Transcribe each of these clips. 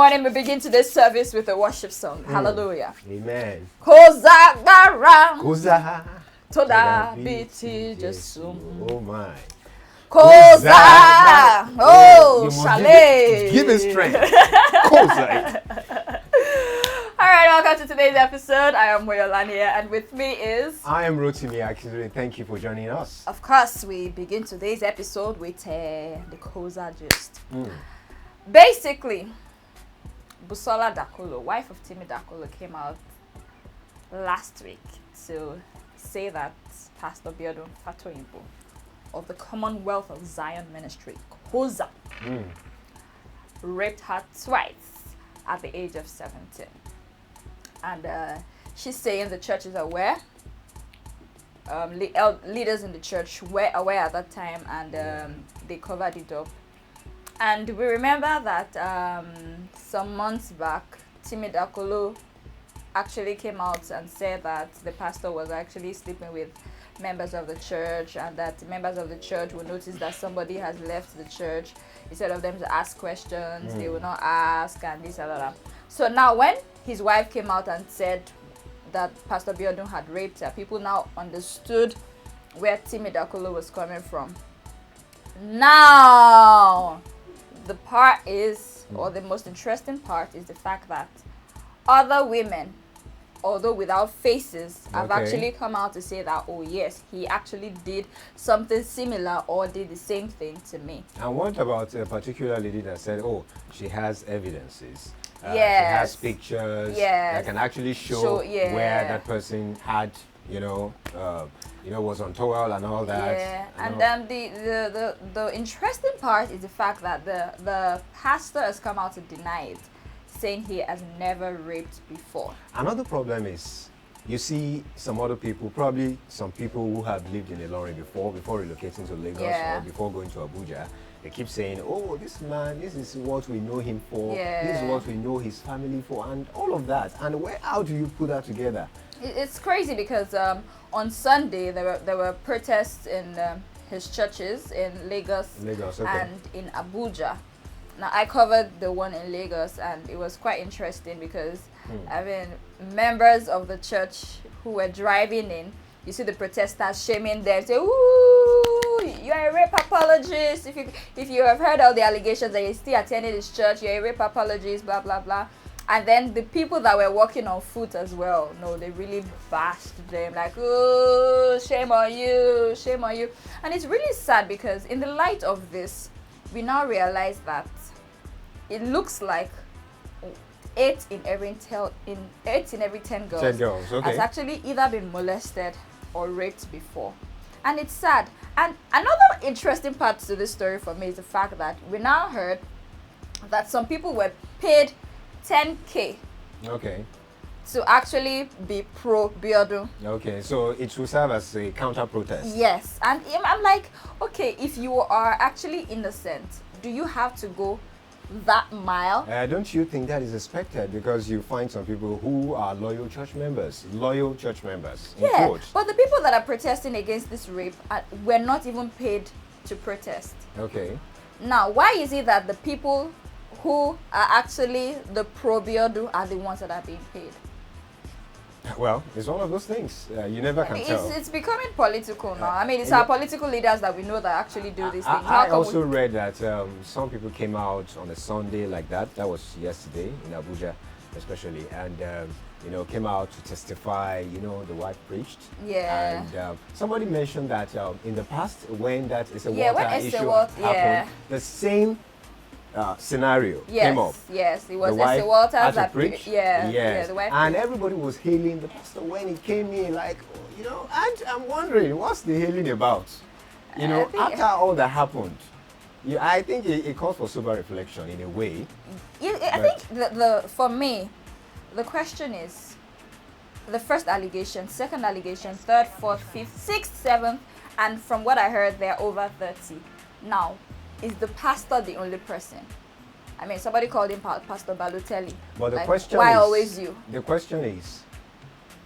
morning, we begin today's service with a worship song. Hallelujah. Amen. Coza bara. Coza. Toda biti Jesu. Oh my. Coza. Oh, You must chalet. give it strength. Coza. All right, welcome to today's episode. I am Moyolania, and with me is... I am Rotimi Akizuri. Thank you for joining us. Of course, we begin today's episode with the Coza gist. Basically, Busola Dakolo, wife of Timi Dakolo, came out last week to say that Pastor Biodun Fatoyinbo of the Commonwealth of Zion Ministry, Coza, raped her twice at the age of 17. And she's saying the church is aware. Leaders in the church were aware at that time, and they covered it up. And we remember that some months back, Timi Dakolo actually came out and said that the pastor was actually sleeping with members of the church, and that members of the church will notice that somebody has left the church. Instead of them to ask questions, they will not ask, and this and that. So now when his wife came out and said that Pastor Biodun had raped her, people now understood where Timi Dakolo was coming from. Now, the part is, or the most interesting part is the fact that other women, although without faces, have actually come out to say that, oh yes, he actually did something similar or did the same thing to me. And what about a particular lady that said, oh, she has evidences? She Yes. has pictures Yes. that can actually show yeah. where that person had, was on towel and all that. Yeah, and then the interesting part is the fact that the pastor has come out to deny it, saying he has never raped before. Another problem is, you see some other people, probably some people who have lived in Ilorin before relocating to Lagos or before going to Abuja, they keep saying, oh, this man, this is what we know him for, this is what we know his family for, and all of that. And how do you put that together? It's crazy because on Sunday there were protests in his churches in Lagos, and in Abuja. Now I covered the one in Lagos, and it was quite interesting because members of the church who were driving in, you see the protesters shaming them, say, "Ooh, you're a rape apologist. If you have heard all the allegations that you still attending this church, you're a rape apologist, blah blah blah." And then the people that were walking on foot as well, no, they really bashed them, like, "Oh, shame on you, shame on you." And it's really sad because in the light of this, we now realize that it looks like 8 in every 10 girls, has actually either been molested or raped before. And it's sad. And another interesting part to this story for me is the fact that we now heard that some people were paid 10K to actually be pro Biodun. Okay, so it will serve as a counter protest. Yes, and I'm like, okay, if you are actually innocent, do you have to go that mile? Don't you think that is expected? Because you find some people who are loyal church members. Yeah, but the people that are protesting against this rape were not even paid to protest. Okay. Now, why is it that the people who are actually the pro Biodun are the ones that are being paid? Well, it's one of those things. You never can tell. It's becoming political now. I mean, it's our political leaders that we know that actually do these things. I also read that some people came out on a Sunday like that. That was yesterday in Abuja, especially, and came out to testify. The wife preached. Yeah. And somebody mentioned that in the past, when that is a when water issue happened, the same scenario came up. Yes, it was the wife Walters had to that preach. the wife and preached. everybody was hailing the pastor when he came in, like, and I'm wondering, what's the hailing about? After all that happened, I think it calls for sober reflection in a way. I think for me, the question is the first allegation, second allegation, third, fourth, fifth, sixth, seventh, and from what I heard, they're over 30. Now, is the pastor the only person? I mean, somebody called him Pastor Balotelli. But the question why is, always you? The question is,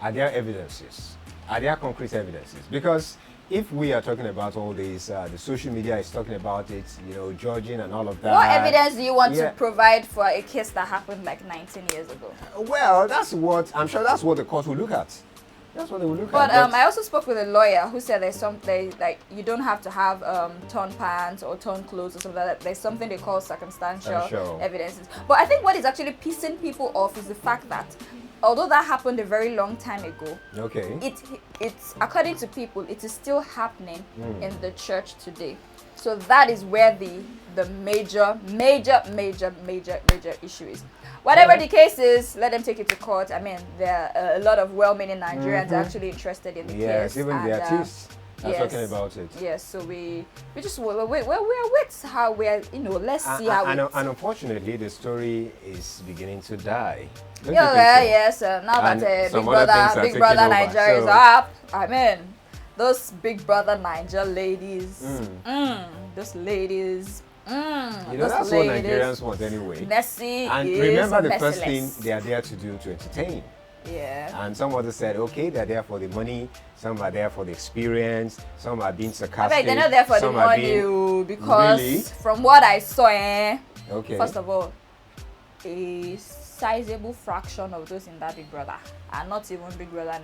are there evidences? Are there concrete evidences? Because if we are talking about all this, the social media is talking about it, you know, judging and all of that. What evidence do you want to provide for a case that happened like 19 years ago? Well, that's what, I'm sure that's what the court will look at. That's what they will look at. But I also spoke with a lawyer who said there's something, like, you don't have to have torn pants or torn clothes or something like that. There's something they call circumstantial evidences. But I think what is actually pissing people off is the fact that although that happened a very long time ago, it's according to people, it is still happening in the church today. So that is where the major issue is. Whatever the case is, let them take it to court. I mean, there are a lot of well-meaning Nigerians actually interested in the case. Yes, even the artists are talking about it. Yes, so we just we're with how we're, you know, let's see how. And unfortunately, the story is beginning to die. Yes. Now that Big Brother Naija is up, I mean, those Big Brother Naija ladies, those ladies. You know, that's what Nigerians want anyway. Messy and remember, the first thing they are there to do to entertain. Yeah. And some others said, okay, they're there for the money. Some are there for the experience. Some are being sarcastic. They're not there for the money, because from what I saw, first of all, a sizable fraction of those in that Big Brother are not even Big Brother.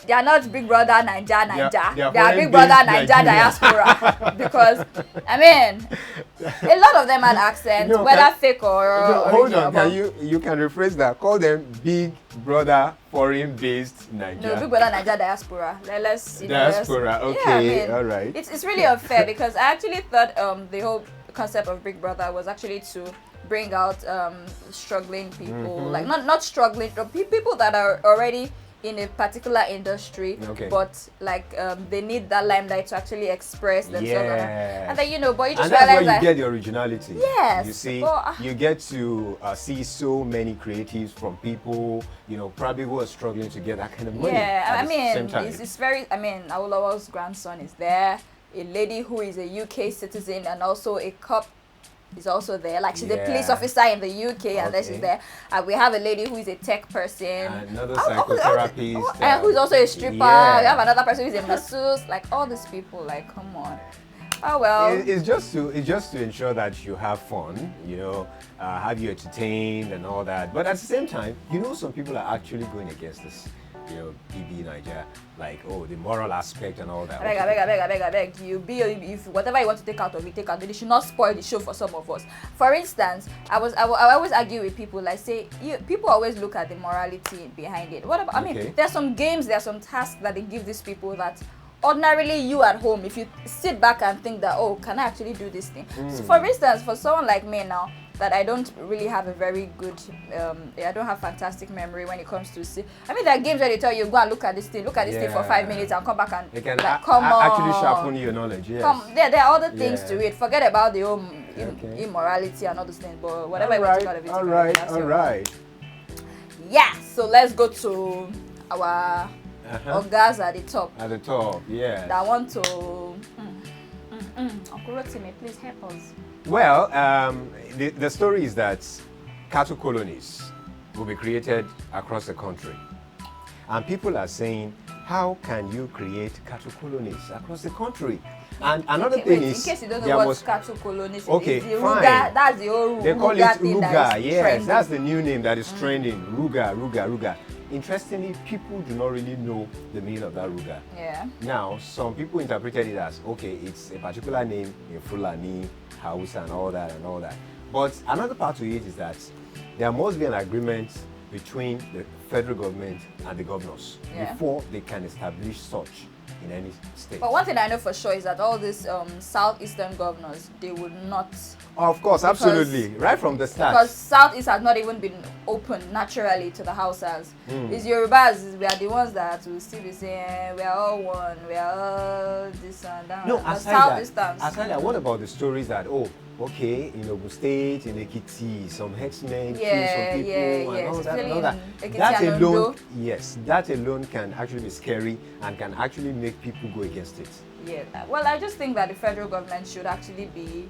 They are not Big Brother Naija. They are Big Brother Naija diaspora. Because, I mean, a lot of them had accents, whether fake or hold on, you can rephrase that. Call them Big Brother foreign-based Naija. No, Big Brother Naija diaspora. Diaspora, okay, all right. It's really unfair, because I actually thought the whole concept of Big Brother was actually to bring out struggling people, like not struggling, people that are already in a particular industry, but like they need that limelight to actually express themselves. And then, you know, but you just realize that's where you get the originality. Yes. You see, you get to see so many creatives from people, you know, probably who are struggling to get that kind of money. Yeah, I mean, it's very, I mean, Awolowo's grandson is there, a lady who is a UK citizen and also a cop is also there. Like, she's a police officer in the UK, and then she's there. And we have a lady who is a tech person, another psychotherapist, who's also a stripper. We have another person who's a masseuse. Like, all these people, like, come on. Oh well. It's just to ensure that you have fun, you know, have you entertained and all that. But at the same time, you know, some people are actually going against this, you know, BB Naija, like, oh, the moral aspect and all that. I beg. If whatever you want to take out of it, take out. They should not spoil the show for some of us. For instance, I always argue with people, like, say, people always look at the morality behind it. What about? I mean, there are some games, there are some tasks that they give these people that ordinarily you at home, if you sit back and think that, oh, can I actually do this thing? So for instance, for someone like me now, that I don't really have a very good, I don't have fantastic memory when it comes to see. I mean, there are games where they tell you, go and look at this thing for 5 minutes and come back and they can come actually sharpen your knowledge. Yes. There are other things to it. Forget about the whole immorality and all those things, but whatever you want to call it. All right. Yeah, so let's go to our guys at the top. At the top, yeah. That want to. Uncle Rotimi, please help us. Well, the story is that cattle colonies will be created across the country. And people are saying, how can you create cattle colonies across the country? And another thing is, in case you don't know what cattle colonies is, okay, the fine. RUGA, that's the old they call it RUGA, yes, trending. that's the new name that is trending. RUGA. Interestingly, people do not really know the meaning of that RUGA. Yeah. Now, some people interpreted it as, okay, it's a particular name in Fulani, Hausa, and all that. But another part to it is that there must be an agreement between the federal government and the governors before they can establish such in any state. But one thing I know for sure is that all these southeastern governors, they would not. Of course, absolutely, right from the start. Because Southeast has not even been open naturally to the Hausas. It's Yorubas, we are the ones that will still be saying, we are all one, we are all this and that. No, aside that, what about the stories that, oh, okay, in Ogun State, in Ekiti, some herdsmen kill some people and all that. That alone can actually be scary and can actually make people go against it. Yeah, well, I just think that the federal government should actually be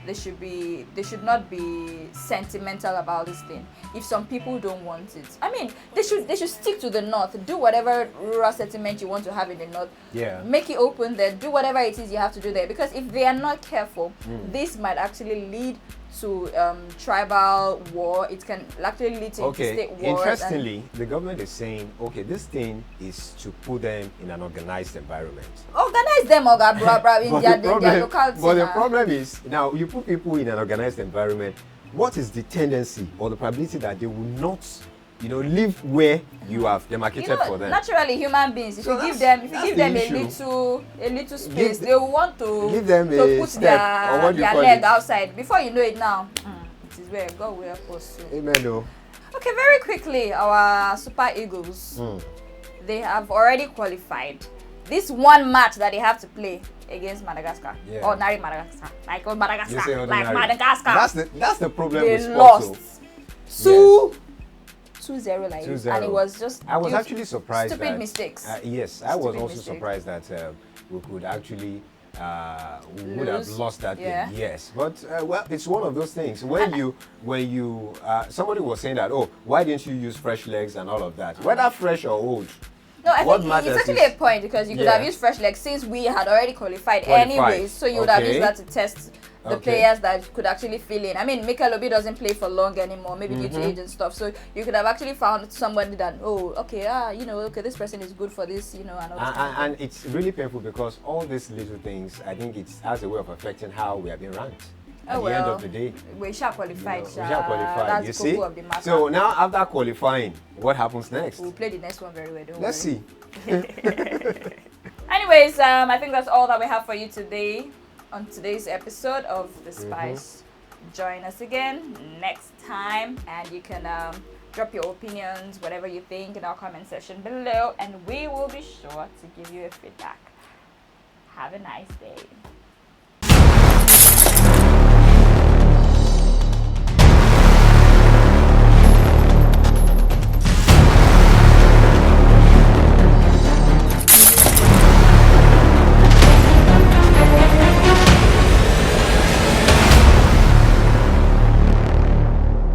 they should not be sentimental about this thing. If some people don't want it, I mean, they should stick to the north. Do whatever rural settlement you want to have in the north. Yeah. Make it open there. Do whatever it is you have to do there. Because if they are not careful, this might actually lead to tribal war. It can actually lead to state wars. Interestingly, the government is saying, okay, this thing is to put them in an organized environment. Organize them, in their locality. But the problem is, now you put people in an organized environment, what is the tendency or the probability that they will not, live where you have demarcated for them? Naturally, human beings, if you give them a little space, they will want to give them to put their leg outside. Before you know it now, it is where God will help us. Amen. Okay, very quickly, our Super Eagles, they have already qualified. This one match that they have to play against Madagascar, ordinary Madagascar, like Madagascar, like Madagascar. That's the problem. They with lost 2-0, like 2-0. And it was just I was actually surprised. Stupid mistakes. Yes, I was also surprised that we could actually would have lost that game. Yes, but well, it's one of those things. When you somebody was saying that, oh, why didn't you use fresh legs and all of that? Whether fresh or old. No, I think it's actually a point because you could have used fresh legs since we had already qualified anyways. So you would have used that to test the players that could actually fill in. I mean, Mikel Obi doesn't play for long anymore, maybe due to age and stuff. So you could have actually found somebody that, this person is good for this, and it's really painful because all these little things, I think it has a way of affecting how we have been ranked. At the end of the day, we shall qualify. You see? So now after qualifying, what happens next? We'll play the next one very well. Let's see. Anyways, I think that's all that we have for you today on today's episode of The Spice. Join us again next time, and you can drop your opinions, whatever you think, in our comment section below, and we will be sure to give you a feedback. Have a nice day.